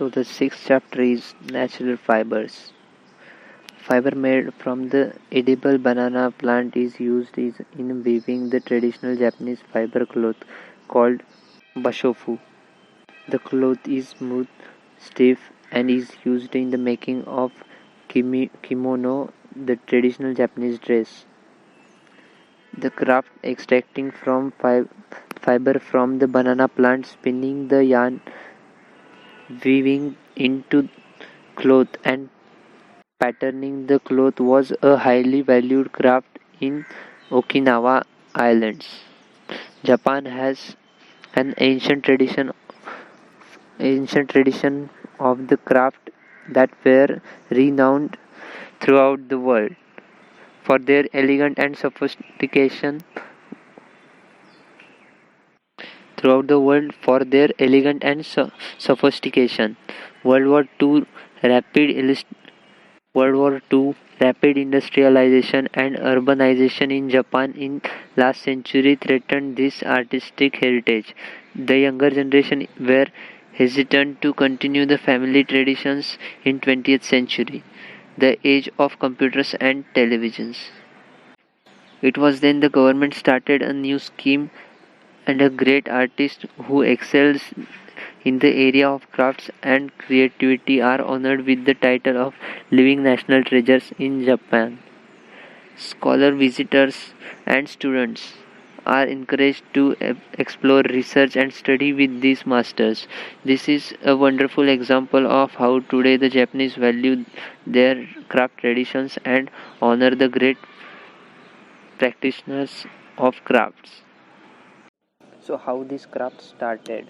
So the sixth chapter is natural fibers. Fiber made from the edible banana plant is used in weaving the traditional Japanese fiber cloth called bashofu. The cloth is smooth, stiff, and is used in the making of kimono, the traditional Japanese dress. The craft extracting from fiber from the banana plant, spinning the yarn, weaving into cloth, and patterning the cloth was a highly valued craft in Okinawa Islands. Japan has an ancient tradition of the craft that were renowned throughout the world for their elegant and sophistication throughout the world for their elegant and sophistication. World War II rapid World War II rapid industrialization and urbanization in Japan in last century threatened this artistic heritage. The younger generation were hesitant to continue the family traditions in 20th century, the age of computers and televisions. It was then the government started a new scheme and a great artist who excels in the area of crafts and creativity are honored with the title of living national treasures in Japan. Scholar visitors and students are encouraged to explore research and study with these masters. This is a wonderful example of how today the Japanese value their craft traditions and honor the great practitioners of crafts. So how this craft started?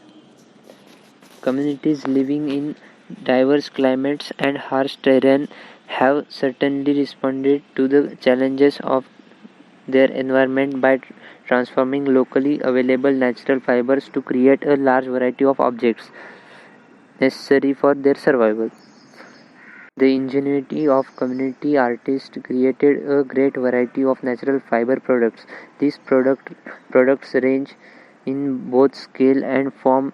Communities living in diverse climates and harsh terrain have certainly responded to the challenges of their environment by transforming locally available natural fibers to create a large variety of objects necessary for their survival. The ingenuity of community artists created a great variety of natural fiber products. These products range in both scale and form,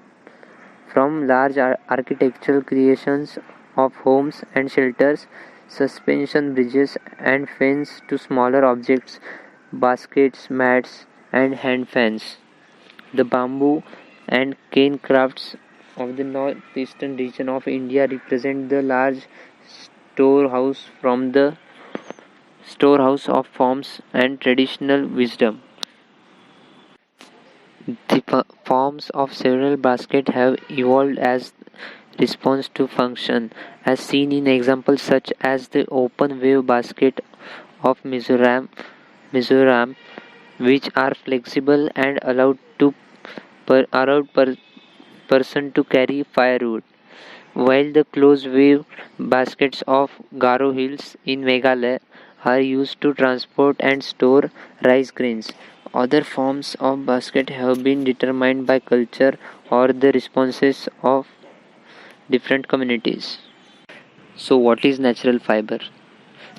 from large architectural creations of homes and shelters, suspension bridges and fans, to smaller objects, baskets, mats, and hand fans. The bamboo and cane crafts of the northeastern region of India represent the large storehouse of forms and traditional wisdom. The forms of several baskets have evolved as response to function, as seen in examples such as the open wave basket of Mizoram, which are flexible and allowed person to carry firewood, while the closed wave baskets of Garo Hills in Meghalaya are used to transport and store rice grains. Other forms of basket have been determined by culture or the responses of different communities. So, what is natural fiber?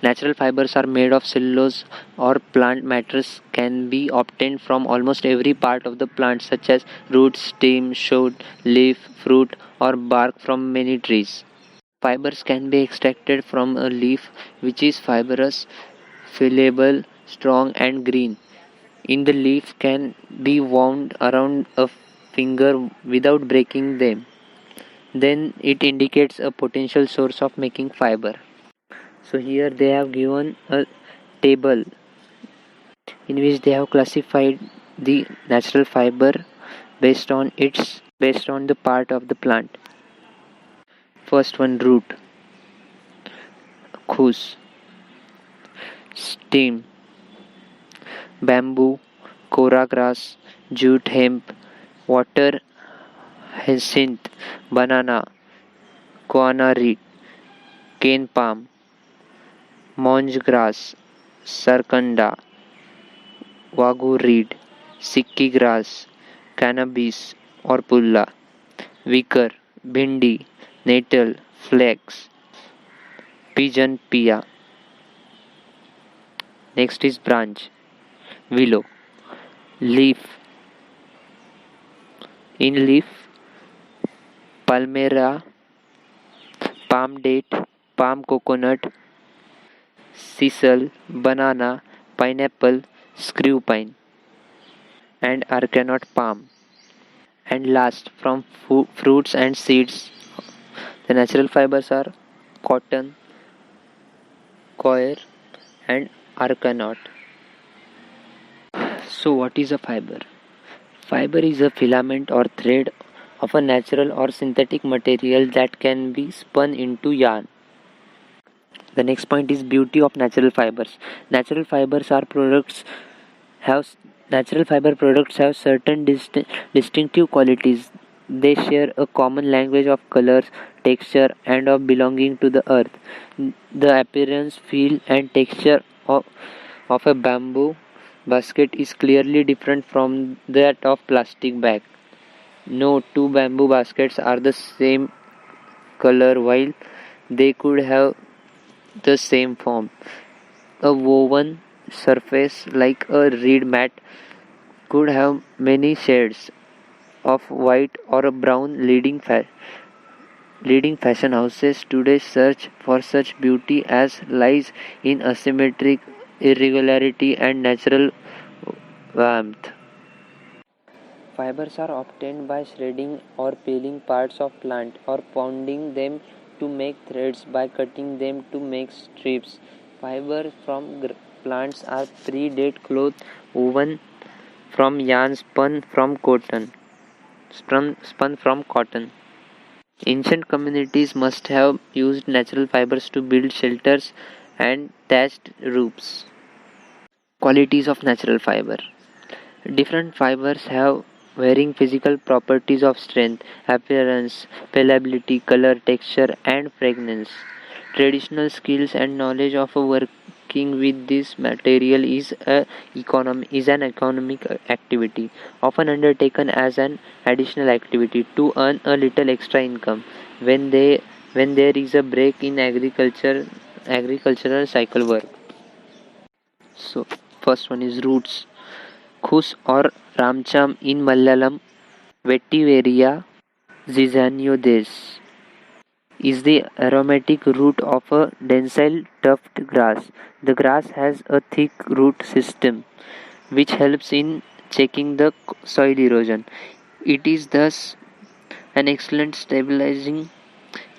Natural fibers are made of cellulose or plant matters, can be obtained from almost every part of the plant, such as roots, stem, shoot, leaf, fruit, or bark from many trees. Fibers can be extracted from a leaf which is fibrous, fallible, strong, and green. In the leaf can be wound around a finger without breaking them. Then it indicates a potential source of making fiber. So here they have given a table in which they have classified the natural fiber based on the part of the plant. First one, root, khus, stem, bamboo, kora grass, jute, hemp, water, hyacinth, banana, koala reed, cane palm, monge grass, sarkanda, wagyu reed, sikki grass, cannabis or pulla, wicker, bhindi, nettle, flax, pigeon pea. Next is branch, willow, leaf. In leaf, palmera, palm date, palm coconut, sisal, banana, pineapple, screw pine, and arcanot palm. And last, from fruits and seeds, the natural fibers are cotton, coir, and arcanot. So, what is a fiber? Fiber is a filament or thread of a natural or synthetic material that can be spun into yarn. The next point is beauty of natural fibers. Natural fibers are products have Natural fiber products have certain distinctive qualities. They share a common language of colors, texture, and of belonging to the earth. The appearance, feel, and texture of a bamboo basket is clearly different from that of plastic bag. No two bamboo baskets are the same color while they could have the same form. A woven surface like a reed mat could have many shades of white or brown. Leading fashion houses today search for such beauty as lies in asymmetric irregularity and natural warmth. Fibers are obtained by shredding or peeling parts of plant or pounding them to make threads by cutting them to make strips. Fibers from plants are pre-date cloth woven from yarn spun from cotton. Ancient communities must have used natural fibers to build shelters and thatched roofs. Qualities of natural fiber. Different fibers have varying physical properties of strength, appearance, fallibility, color, texture, and fragrance. Traditional skills and knowledge of working with this material is an economic activity, often undertaken as an additional activity to earn a little extra income when there is a break in agricultural cycle work. So, first one is roots. Khus or ramcham in Malayalam, Vetiveria zizanioides is the aromatic root of a dense tuft grass. The grass has a thick root system which helps in checking the soil erosion. It is thus an excellent stabilizing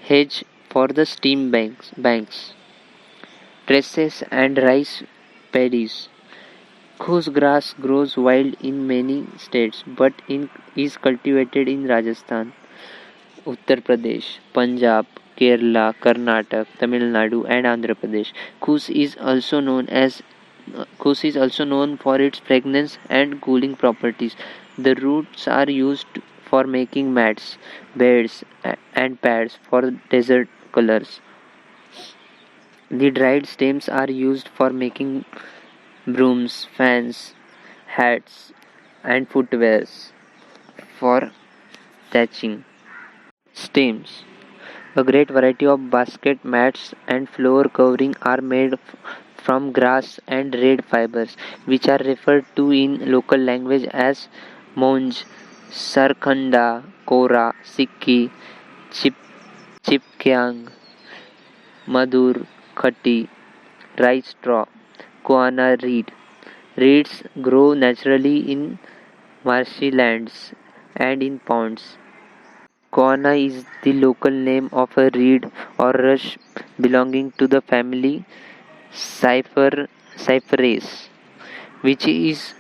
hedge for the stream banks, trusses and rice paddies. Khus grass grows wild in many states but is cultivated in Rajasthan, Uttar Pradesh, Punjab, Kerala, Karnataka, Tamil Nadu, and Andhra Pradesh. Khus is also known for its fragrance and cooling properties. The roots are used for making mats, beds, and pads for desert colors. The dried stems are used for making brooms, fans, hats, and footwears for thatching. Stems. A great variety of basket mats and floor covering are made from grass and red fibers, which are referred to in local language as monj, sarkhanda, kora, sikki, chip, chipkyang, madur, khati, rice straw, koana reed. Reeds grow naturally in marshy lands and in ponds. Koana is the local name of a reed or rush belonging to the family Cyperaceae, which is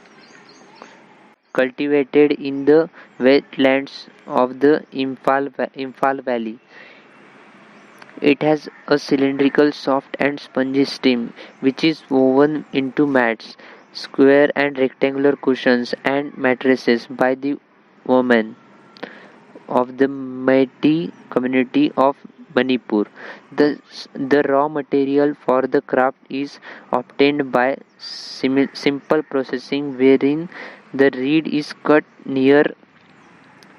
cultivated in the wetlands of the Imphal Valley. It has a cylindrical, soft, and spongy stem, which is woven into mats, square and rectangular cushions, and mattresses by the women of the Meitei community of Manipur. The raw material for the craft is obtained by simple processing wherein the reed is cut near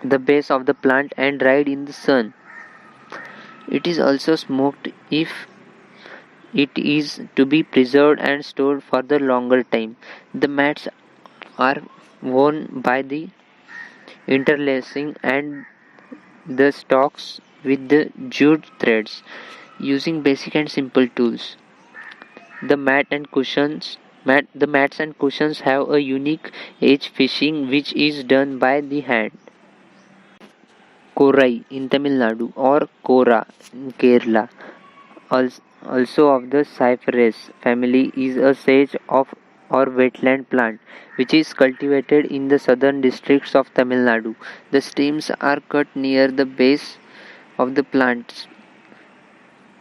the base of the plant and dried in the sun. It is also smoked if it is to be preserved and stored for the longer time. The mats are worn by the interlacing and the stalks with the jute threads using basic and simple tools. The the mats and cushions have a unique edge fishing which is done by the hand. Korai in Tamil Nadu or Kora in Kerala, also of the Cyperus family, is a sage of or wetland plant which is cultivated in the southern districts of Tamil Nadu. The stems are cut near the base of the plants,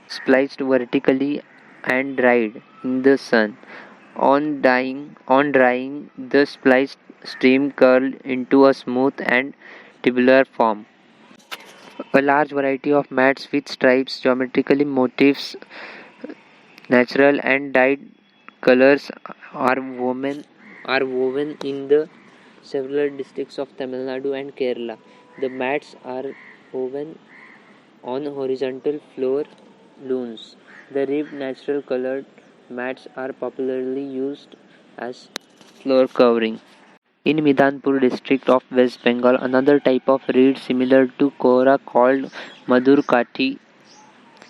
spliced vertically and dried in the sun. On drying, the spliced stem curled into a smooth and tubular form. A large variety of mats with stripes, geometrical motifs, natural and dyed colors are woven in the several districts of Tamil Nadu and Kerala. The mats are woven on horizontal floor looms. The ribbed natural colored mats are popularly used as floor covering. In Midanpur district of West Bengal, another type of reed similar to kora called Madur Kathi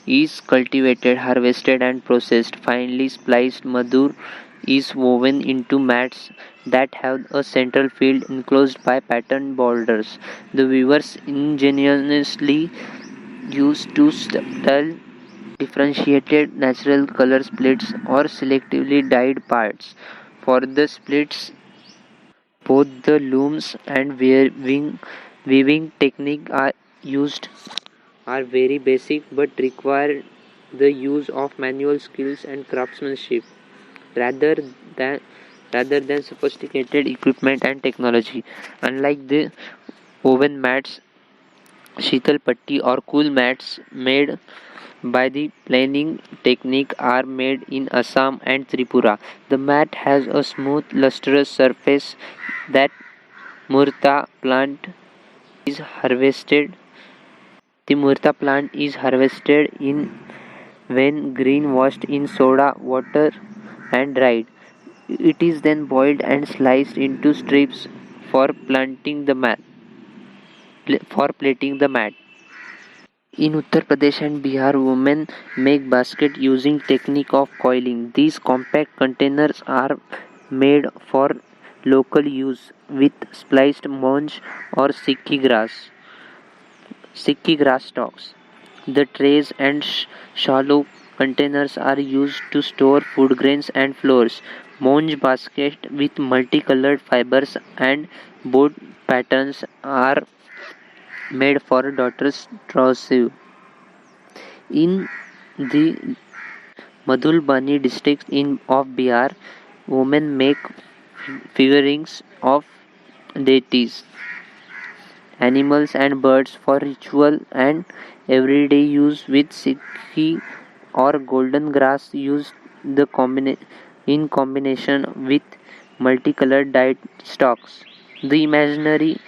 is cultivated, harvested and processed. Finely spliced Madur is woven into mats that have a central field enclosed by patterned borders. The weavers ingeniously used to style differentiated natural color splits or selectively dyed parts. For the splits, both the looms and weaving technique are used are very basic but require the use of manual skills and craftsmanship rather than rather than sophisticated equipment and technology. Unlike the woven mats, sheetal patti or cool mats made by the planing technique are made in Assam and Tripura. The mat has a smooth, lustrous surface that murta plant is harvested. The murta plant is harvested in when green washed in soda water and dried. It is then boiled and sliced into strips for plating the mat. In Uttar Pradesh and Bihar, women make baskets using technique of coiling. These compact containers are made for local use with spliced monge or sikki grass stalks. The trays and shallow containers are used to store food grains and flours. Monge baskets with multicolored fibers and board patterns are made for daughters' trousseau. In the Madhulbani district of Bihar, women make figurines of deities, animals, and birds for ritual and everyday use with sikhi or golden grass used in combination with multicolored dyed stalks. The imagery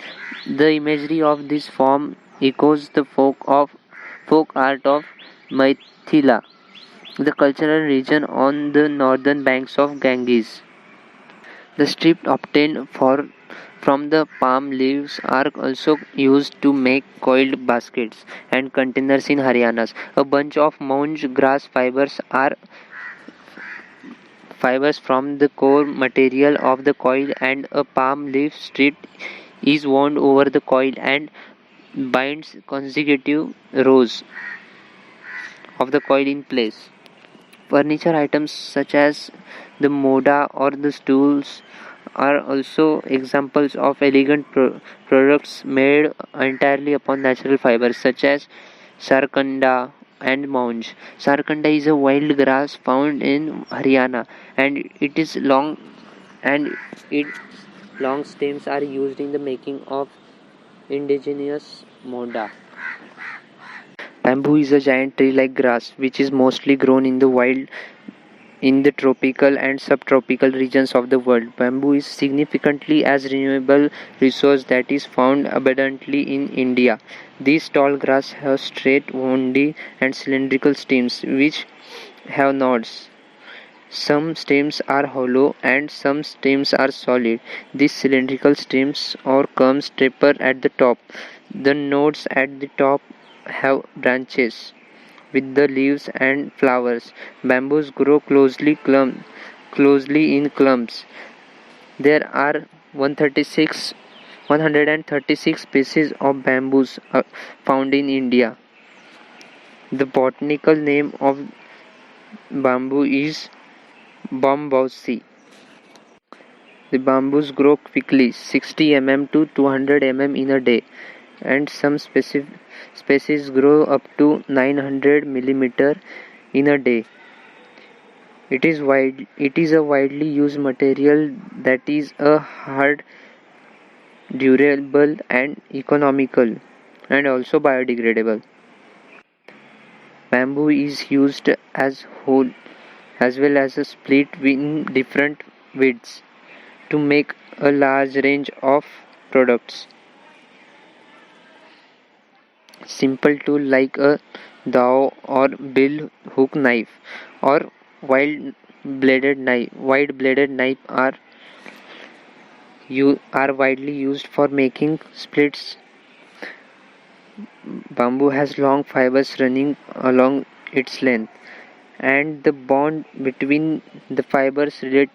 of this form echoes the folk art of Maithila, the cultural region on the northern banks of Ganges. The strips obtained from the palm leaves are also used to make coiled baskets and containers in Haryana. A bunch of monge grass fibers from the core material of the coil and a palm leaf strip is wound over the coil and binds consecutive rows of the coil in place. Furniture items such as the moda or the stools are also examples of elegant products made entirely upon natural fibers such as sarkanda and monge. Sarkanda is a wild grass found in Haryana and and its long stems are used in the making of indigenous moda. Bamboo is a giant tree-like grass which is mostly grown in the wild in the tropical and subtropical regions of the world. Bamboo is significantly as renewable resource that is found abundantly in India. These tall grass have straight, woody and cylindrical stems which have nodes. Some stems are hollow and some stems are solid. These cylindrical stems or cones taper at the top. The nodes at the top have branches with the leaves and flowers. Bamboos grow closely in clumps. There are 136 species of bamboos found in India. The botanical name of bamboo is bombosci. The bamboos grow quickly, 60 mm to 200 mm in a day, and some species grow up to 900 mm in a day. It is a widely used material that is a hard, durable and economical, and also biodegradable. Bamboo is used as whole as well as a split in different widths to make a large range of products. Simple tool like a dao or bill hook knife or wide bladed knife are widely used for making splits. Bamboo has long fibers running along its length, and the bond between the fibers is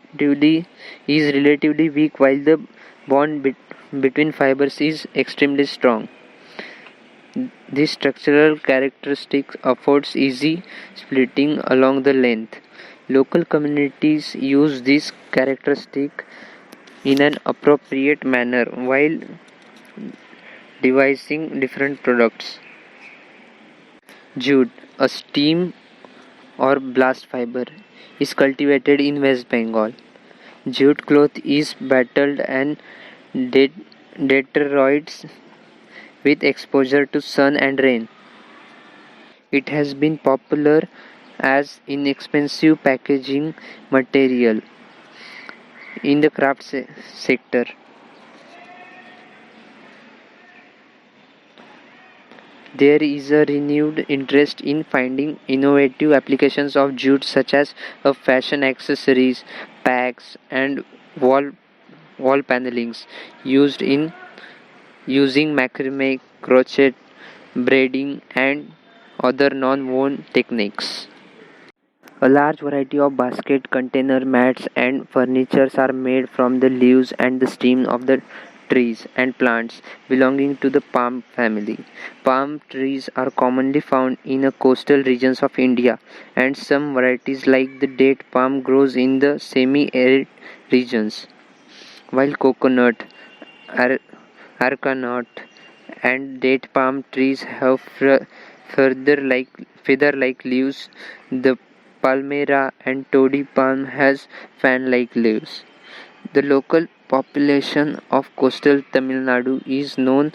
relatively weak, while the between fibers is extremely strong. This structural characteristic affords easy splitting along the length. Local communities use this characteristic in an appropriate manner while devising different products. Jute, a steam or blast fiber, is cultivated in West Bengal. Jute cloth is battled and deteriorates with exposure to sun and rain. It has been popular as inexpensive packaging material in the craft sector. There is a renewed interest in finding innovative applications of jute such as fashion accessories, bags and wall panelings used in using macrame, crochet, braiding and other non-woven techniques. A large variety of basket, container, mats, and furnitures are made from the leaves and the stem of the trees and plants belonging to the palm family. Palm trees are commonly found in the coastal regions of India, and some varieties like the date palm grows in the semi-arid regions, while coconut, arecanut, and date palm trees have feather-like leaves. The palmera and toddy palm has fan-like leaves. The local population of coastal Tamil Nadu is known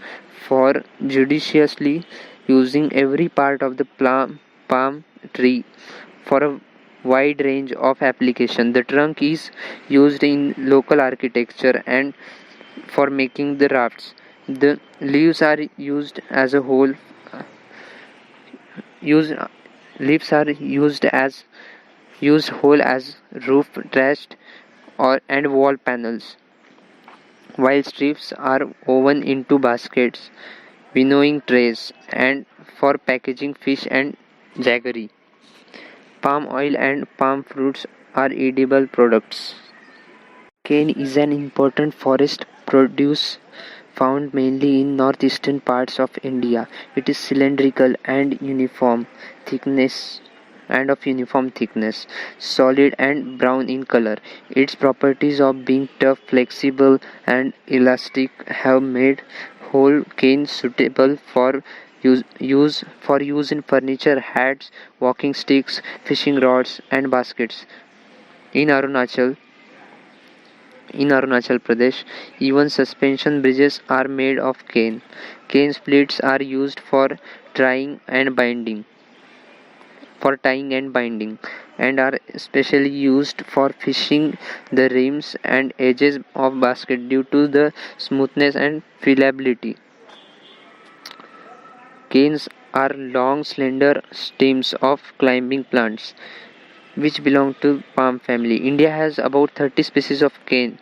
for judiciously using every part of the palm tree for a wide range of application. The trunk is used in local architecture and for making the rafts. The leaves are used as a whole. Use Leaves are used whole as roof rest or and wall panels, while strips are woven into baskets, winnowing trays, and for packaging fish and jaggery. Palm oil and palm fruits are edible products. Cane is an important forest produce found mainly in northeastern parts of India. It is cylindrical and uniform thickness, solid and brown in color. Its properties of being tough, flexible, and elastic have made whole cane suitable for use in furniture, hats, walking sticks, fishing rods, and baskets. In Arunachal, in Arunachal Pradesh, even suspension bridges are made of cane. Cane splits are used for tying and binding, and are especially used for fishing the rims and edges of basket due to the smoothness and flexibility. Canes are long, slender stems of climbing plants which belong to palm family. India has about 30 species of cane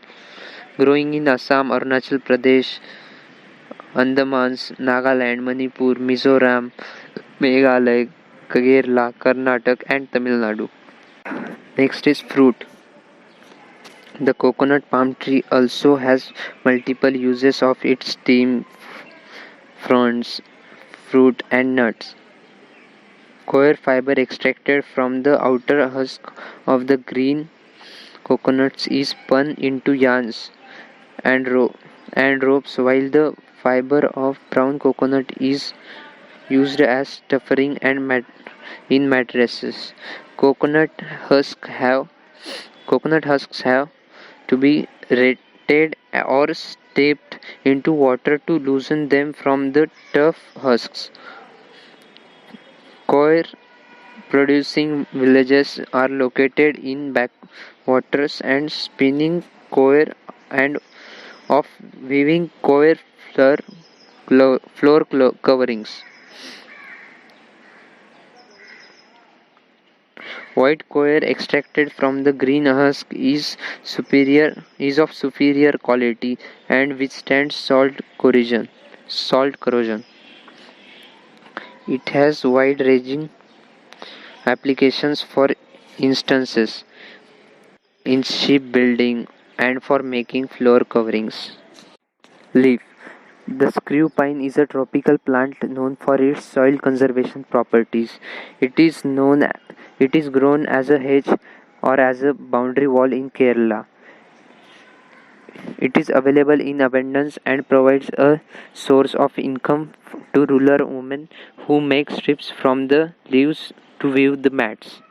growing in Assam, Arunachal Pradesh, Andamans, Nagaland, Manipur, Mizoram, Meghalaya, Kerala, Karnataka, and Tamil Nadu. Next is fruit. The coconut palm tree also has multiple uses of its stem, fronds, fruit, and nuts. Coir fiber extracted from the outer husk of the green coconuts is spun into yarns and, ropes, while the fiber of brown coconut is used as stuffing and in mattresses. Coconut coconut husks have to be rated or steeped into water to loosen them from the tough husks. Coir producing villages are located in backwaters and spinning coir and of weaving coir floor coverings. White coir extracted from the green husk is of superior quality and withstands Salt corrosion. It has wide-ranging applications, for instances in shipbuilding and for making floor coverings. Leaf. The screw pine is a tropical plant known for its soil conservation properties. It is known it is grown as a hedge or as a boundary wall in Kerala. It is available in abundance and provides a source of income to rural women who make strips from the leaves to weave the mats.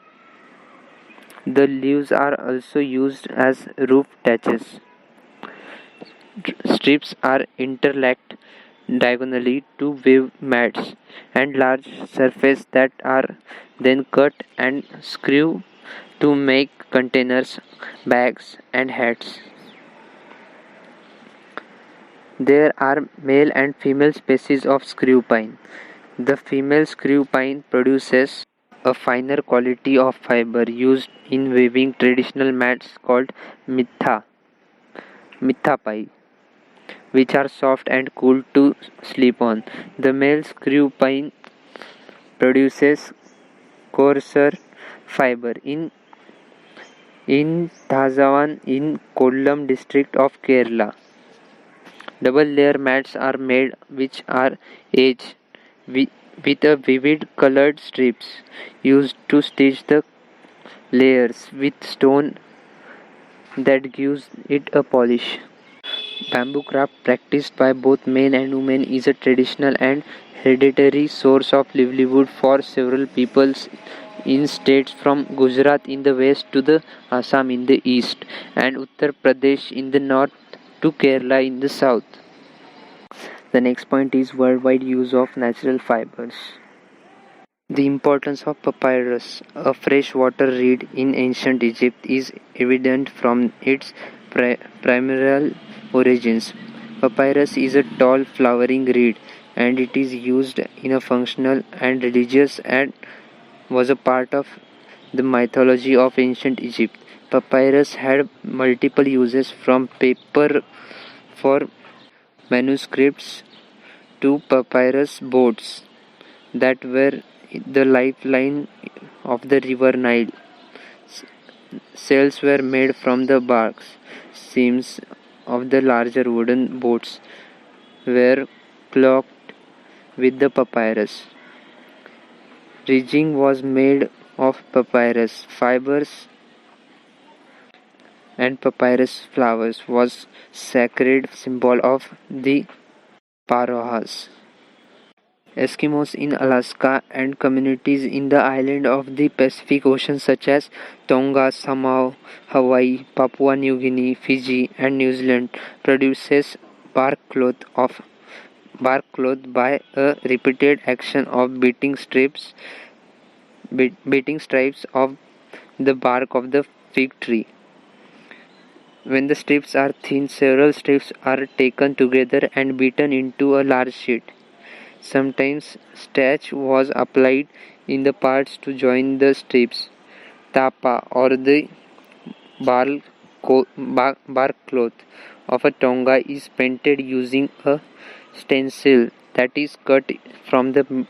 The leaves are also used as roof thatches. Strips are interlocked diagonally to weave mats and large surfaces that are then cut and screwed to make containers, bags, and hats. There are male and female species of screw pine. The female screw pine produces a finer quality of fiber used in weaving traditional mats called mitha pie, which are soft and cool to sleep on. The male screw pine produces coarser fiber in Thazavan in Kollam district of Kerala. Double layer mats are made which are edged with a vivid colored strips used to stitch the layers with stone that gives it a polish. Bamboo craft practiced by both men and women is a traditional and hereditary source of livelihood for several peoples in states from Gujarat in the west to the Assam in the east and Uttar Pradesh in the north to Kerala in the south. The next point is worldwide use of natural fibers. The importance of papyrus, a freshwater reed in ancient Egypt, is evident from its primordial origins. Papyrus is a tall flowering reed and it is used in a functional and religious and was a part of the mythology of ancient Egypt. Papyrus had multiple uses from paper for manuscripts to papyrus boats that were the lifeline of the river Nile. Sails were made from the barks. Seams of the larger wooden boats were clocked with the papyrus. Rigging was made of papyrus fibers and papyrus flowers was sacred symbol of the Parohas. Eskimos in Alaska and communities in the island of the Pacific Ocean such as Tonga, Samoa, Hawaii, Papua New Guinea, Fiji and New Zealand produces bark cloth by a repeated action of beating stripes of the bark of the fig tree. When the strips are thin, several strips are taken together and beaten into a large sheet. Sometimes starch was applied in the parts to join the strips. Tapa or the bark cloth of a tonga is painted using a stencil that is cut from the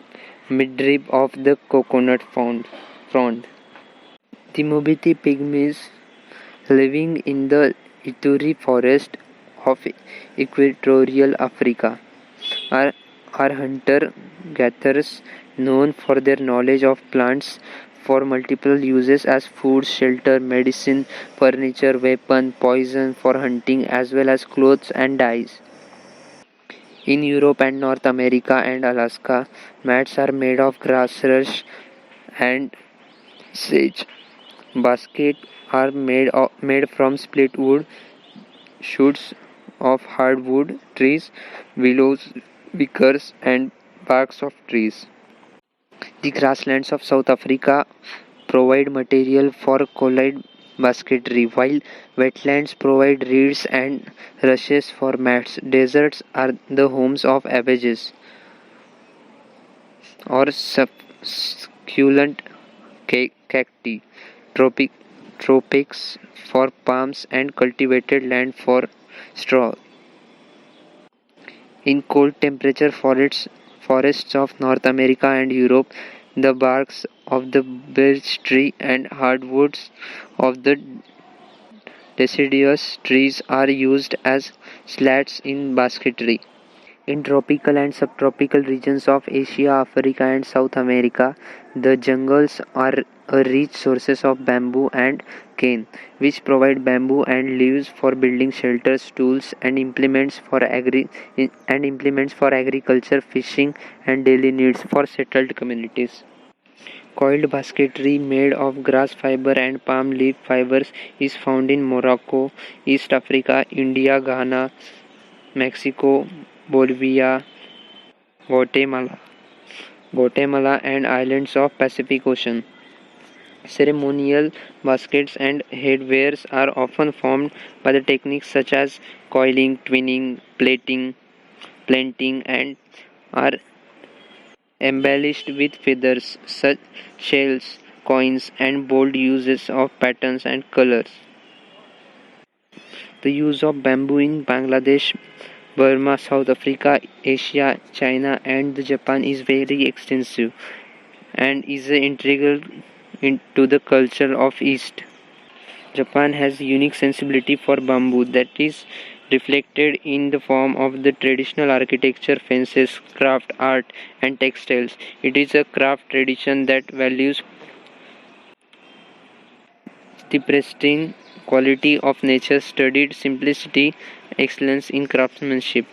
midrib of the coconut frond. The Mobiti pygmies living in the Ituri forest of equatorial Africa are, are hunter-gatherers known for their knowledge of plants for multiple uses as food, shelter, medicine, furniture, weapon, poison for hunting as well as clothes and dyes. In Europe and North America and Alaska, mats are made of grass rush and sage. Baskets are made from split wood, shoots of hardwood trees, willows, wickers, and barks of trees. The grasslands of South Africa provide material for coiled basketry, while wetlands provide reeds and rushes for mats. Deserts are the homes of abages or succulent cacti. Tropic, tropics for palms and cultivated land for straw. In cold temperature forests of North America and Europe, the barks of the birch tree and hardwoods of the deciduous trees are used as slats in basketry. In tropical and subtropical regions of Asia, Africa, and South America, the jungles are a rich sources of bamboo and cane, which provide bamboo and leaves for building shelters, tools, and implements for agriculture, fishing, and daily needs for settled communities. Coiled basketry made of grass fiber and palm leaf fibers is found in Morocco, East Africa, India, Ghana, Mexico, Bolivia, Guatemala, and islands of Pacific Ocean. Ceremonial baskets and headwears are often formed by the techniques such as coiling, twinning, planting, and are embellished with feathers, such shells, coins, and bold uses of patterns and colors. The use of bamboo in Bangladesh, Burma, South Africa, Asia, China, and Japan is very extensive and is integral into the culture of East. Japan has a unique sensibility for bamboo that is reflected in the form of the traditional architecture, fences, craft art, and textiles. It is a craft tradition that values the pristine quality of nature, studied simplicity, excellence in craftsmanship.